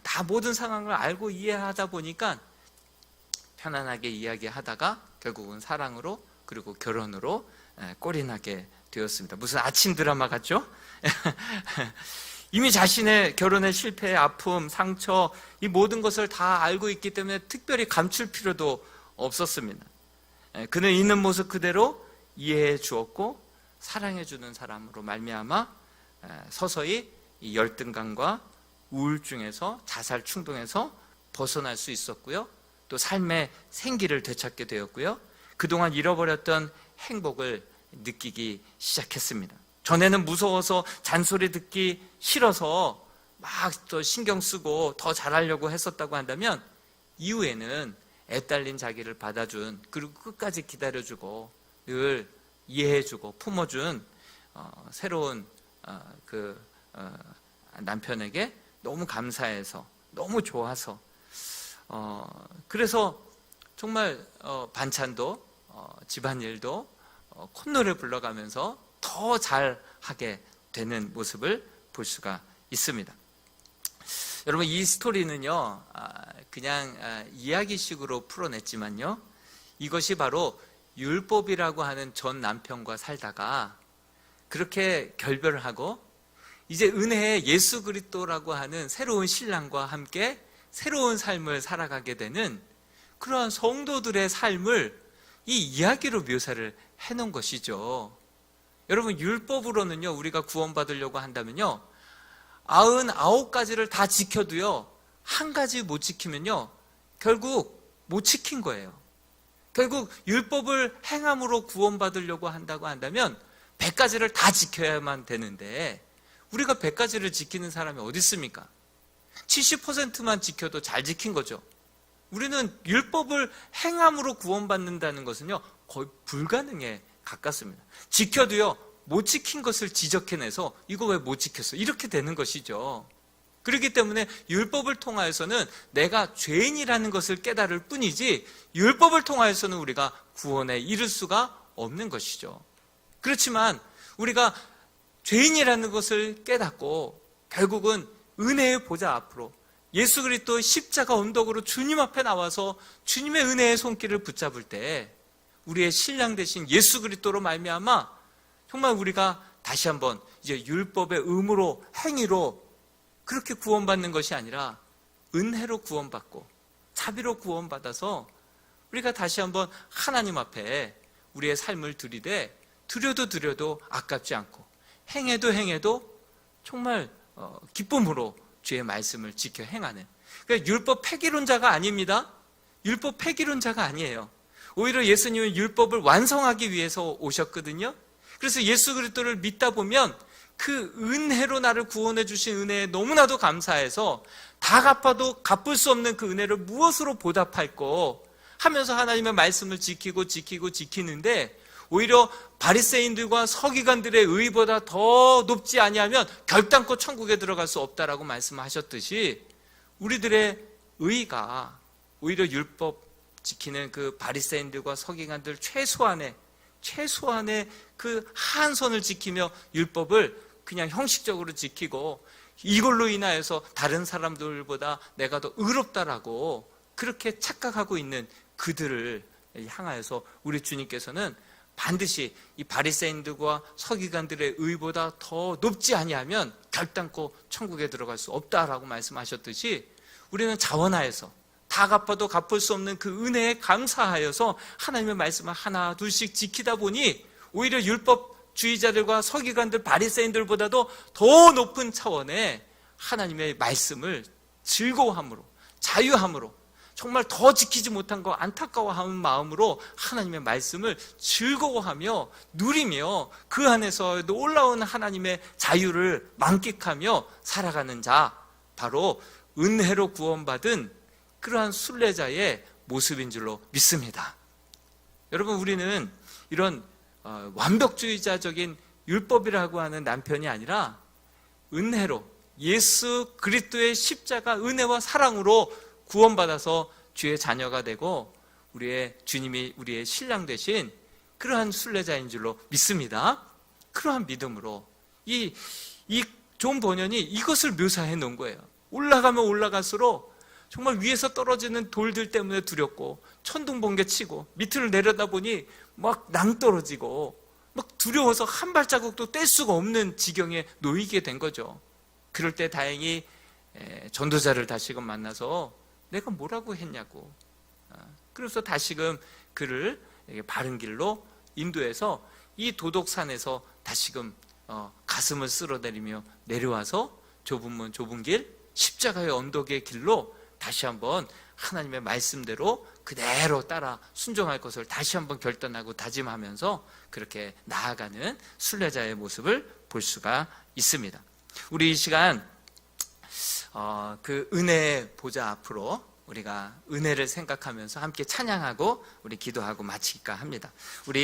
다 모든 상황을 알고 이해하다 보니까 편안하게 이야기하다가 결국은 사랑으로 그리고 결혼으로 꼴이 나게 되었습니다. 무슨 아침 드라마 같죠? 이미 자신의 결혼의 실패의 아픔, 상처, 이 모든 것을 다 알고 있기 때문에 특별히 감출 필요도 없었습니다. 그는 있는 모습 그대로 이해해 주었고 사랑해 주는 사람으로 말미암아 서서히 이 열등감과 우울증에서 자살 충동에서 벗어날 수 있었고요. 또 삶의 생기를 되찾게 되었고요. 그동안 잃어버렸던 행복을 느끼기 시작했습니다. 전에는 무서워서 잔소리 듣기 싫어서 막 또 신경 쓰고 더 잘하려고 했었다고 한다면 이후에는 애딸린 자기를 받아준 그리고 끝까지 기다려주고 늘 이해해주고 품어준 새로운 남편에게 너무 감사해서 너무 좋아서 그래서 정말 반찬도 집안일도 콧노래 불러가면서 더 잘하게 되는 모습을 볼 수가 있습니다. 여러분 이 스토리는요 그냥 이야기식으로 풀어냈지만요 이것이 바로 율법이라고 하는 전 남편과 살다가 그렇게 결별을 하고 이제 은혜의 예수 그리스도라고 하는 새로운 신랑과 함께 새로운 삶을 살아가게 되는 그러한 성도들의 삶을 이 이야기로 묘사를 해놓은 것이죠. 여러분 율법으로는요 우리가 구원받으려고 한다면요 99가지를 다 지켜도요 한 가지 못 지키면요 결국 못 지킨 거예요. 결국 율법을 행함으로 구원받으려고 한다고 한다면 100가지를 다 지켜야만 되는데 우리가 100가지를 지키는 사람이 어디 있습니까? 70%만 지켜도 잘 지킨 거죠. 우리는 율법을 행함으로 구원받는다는 것은요 거의 불가능에 가깝습니다. 지켜도요 못 지킨 것을 지적해내서 이거 왜 못 지켰어? 이렇게 되는 것이죠. 그렇기 때문에 율법을 통하여서는 내가 죄인이라는 것을 깨달을 뿐이지 율법을 통하여서는 우리가 구원에 이를 수가 없는 것이죠. 그렇지만 우리가 죄인이라는 것을 깨닫고 결국은 은혜의 보좌 앞으로 예수 그리스도의 십자가 언덕으로 주님 앞에 나와서 주님의 은혜의 손길을 붙잡을 때 우리의 신랑 되신 예수 그리스도로 말미암아 정말 우리가 다시 한번 이제 율법의 의무로 행위로 그렇게 구원받는 것이 아니라 은혜로 구원받고 자비로 구원받아서 우리가 다시 한번 하나님 앞에 우리의 삶을 드리되 드려도 아깝지 않고 행해도 정말 기쁨으로 주의 말씀을 지켜 행하는 그러니까 율법 폐기론자가 아닙니다. 율법 폐기론자가 아니에요. 오히려 예수님은 율법을 완성하기 위해서 오셨거든요. 그래서 예수 그리스도를 믿다 보면 그 은혜로 나를 구원해 주신 은혜에 너무나도 감사해서 다 갚아도 갚을 수 없는 그 은혜를 무엇으로 보답할꼬 하면서 하나님의 말씀을 지키는데 오히려 바리새인들과 서기관들의 의보다 더 높지 아니하면 결단코 천국에 들어갈 수 없다라고 말씀하셨듯이 우리들의 의가 오히려 율법 지키는 그 바리새인들과 서기관들 최소한의 그 한선을 지키며 율법을 그냥 형식적으로 지키고 이걸로 인하여서 다른 사람들보다 내가 더 의롭다라고 그렇게 착각하고 있는 그들을 향하여서 우리 주님께서는 반드시 이 바리새인들과 서기관들의 의보다 더 높지 아니하면 결단코 천국에 들어갈 수 없다라고 말씀하셨듯이 우리는 자원하여서 다 갚아도 갚을 수 없는 그 은혜에 감사하여서 하나님의 말씀을 하나 둘씩 지키다 보니 오히려 율법주의자들과 서기관들 바리새인들보다도 더 높은 차원의 하나님의 말씀을 즐거워함으로 자유함으로 정말 더 지키지 못한 거 안타까워하는 마음으로 하나님의 말씀을 즐거워하며 누리며 그 안에서 놀라운 하나님의 자유를 만끽하며 살아가는 자, 바로 은혜로 구원받은 그러한 순례자의 모습인 줄로 믿습니다. 여러분, 우리는 이런 완벽주의자적인 율법이라고 하는 남편이 아니라 은혜로 예수 그리스도의 십자가 은혜와 사랑으로 구원받아서 주의 자녀가 되고 우리의 주님이 우리의 신랑 되신 그러한 순례자인 줄로 믿습니다. 그러한 믿음으로 이 존 버년이 이것을 묘사해 놓은 거예요. 올라가면 올라갈수록 정말 위에서 떨어지는 돌들 때문에 두렵고 천둥번개 치고 밑을 내려다보니 막 낭떠러지고 막 두려워서 한 발자국도 뗄 수가 없는 지경에 놓이게 된 거죠. 그럴 때 다행히 전도자를 다시금 만나서 내가 뭐라고 했냐고, 그래서 다시금 그를 바른 길로 인도해서 이 도독산에서 다시금 가슴을 쓸어내리며 내려와서 좁은 문 좁은 길 십자가의 언덕의 길로 다시 한번 하나님의 말씀대로 그대로 따라 순종할 것을 다시 한번 결단하고 다짐하면서 그렇게 나아가는 순례자의 모습을 볼 수가 있습니다. 우리 이 시간 그 은혜의 보좌 앞으로 우리가 은혜를 생각하면서 함께 찬양하고 우리 기도하고 마칠까 합니다. 우리